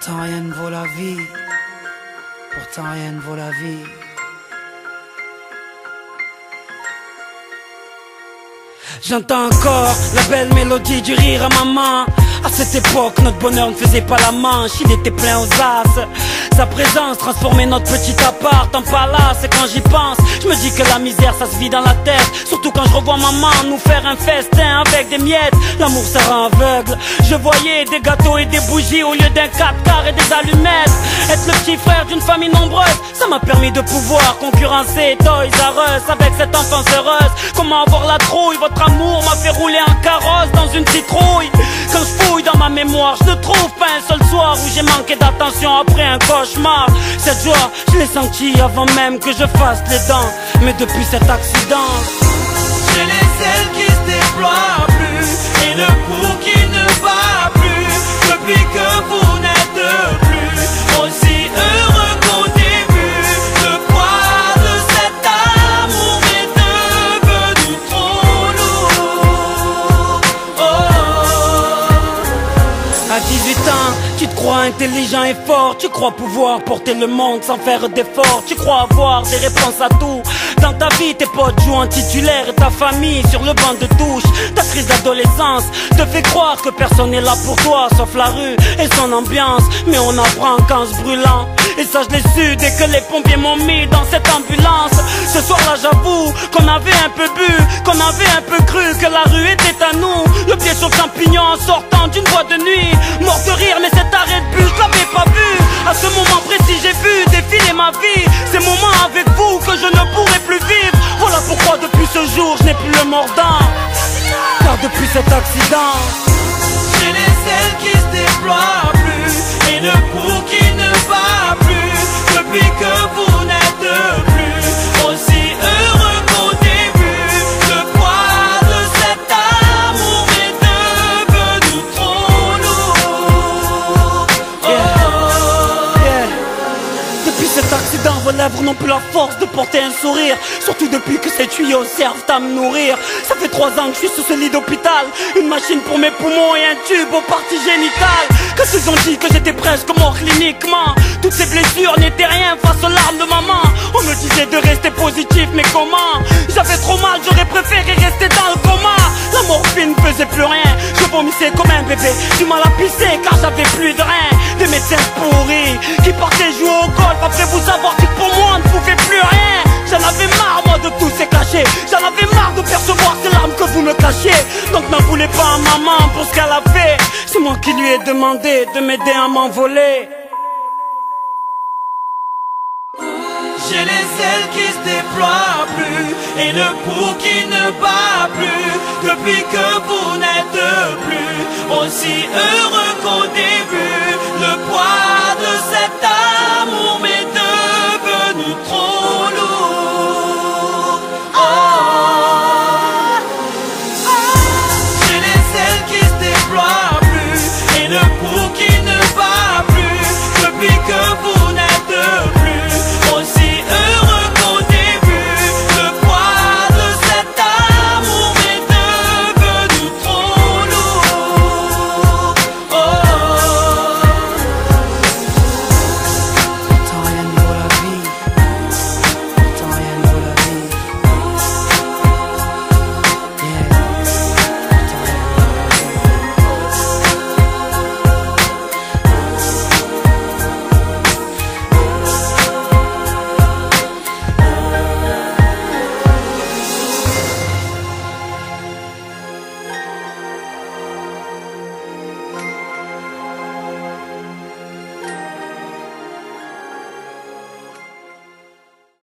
Pourtant rien ne vaut la vie. Pourtant rien ne vaut la vie. J'entends encore la belle mélodie du rire à maman. À cette époque, notre bonheur ne faisait pas la manche, il était plein aux as. Sa présence transformait notre petit appart en palace. Et quand j'y pense, je me dis que la misère ça se vit dans la tête. Surtout quand je revois maman nous faire un festin avec des miettes. L'amour ça rend aveugle. Je voyais des gâteaux et des bougies au lieu d'un 4x et des allumettes. Être le petit frère d'une famille nombreuse, ça m'a permis de pouvoir concurrencer Toys R Us avec cette enfance heureuse. Comment avoir la trouille, votre amour m'a fait rouler en carrosse dans une citrouille. Quand je fouille dans ma mémoire, je ne trouve pas un seul soir où j'ai manqué d'attention après un cauchemar. Cette joie, je l'ai sentie avant même que je fasse les dents. Mais depuis cet accident, j'ai les ailes qui se déploient plus et le pouls qui ne bat plus. Depuis que vous n'êtes plus aussi heureux qu'au début, le poids de cet amour est devenu trop lourd. à 18 ans, tu te crois intelligent et fort. Tu crois pouvoir porter le monde sans faire d'efforts. Tu crois avoir des réponses à tout. Dans ta vie, tes potes jouent en titulaire et ta famille sur le banc de touche. Ta crise d'adolescence te fait croire que personne n'est là pour toi sauf la rue et son ambiance. Mais on apprend qu'en se brûlant. Et ça je l'ai su dès que les pompiers m'ont mis dans cette ambulance. Ce soir-là j'avoue qu'on avait un peu bu, qu'on avait un peu cru que la rue était à nous. Le pied sur le champignon en sortant d'une boîte de nuit. Mort de rire mais cet arrêt de bus je l'avais pas vu. À ce moment précis j'ai vu défiler ma vie. Ces moments avec vous que je ne pourrai plus vivre. Voilà pourquoi depuis ce jour je n'ai plus le mordant. Car depuis cet accident, j'ai les ailes qui se déploient plus et le pouls qui ne bat plus. Depuis que vous n'êtes plus aussi heureux qu'au début, le poids de cet amour est devenu trop lourd. Depuis cet accident, vos lèvres n'ont plus la force de porter un sourire. Surtout depuis que ces tuyaux servent à me nourrir. Ça fait 3 ans que je suis sur ce lit d'hôpital. Une machine pour mes poumons et un tube aux parties génitales. Quand ils ont dit que j'étais presque mort cliniquement, toutes ces blessures n'étaient rien face aux larmes de maman. On me disait de rester positif, mais comment? J'avais trop mal, j'aurais préféré rester dans le coma. La morphine ne faisait plus rien, je vomissais comme un bébé. Du mal à pisser car j'avais plus de reins. Des médecins pourris qui partaient jouer au golf après vous avoir dit que pour moi on ne pouvait plus rien. J'en avais marre moi de tous ces cachets. J'en avais marre de percevoir ces larmes que vous me cachiez. Donc n'en voulez pas à maman pour ce qu'elle a fait. C'est moi qui lui ai demandé de m'aider à m'envoler. J'ai les ailes qui se déploient plus et le pouls qui ne bat plus. Depuis que vous n'êtes plus aussi heureux qu'au début.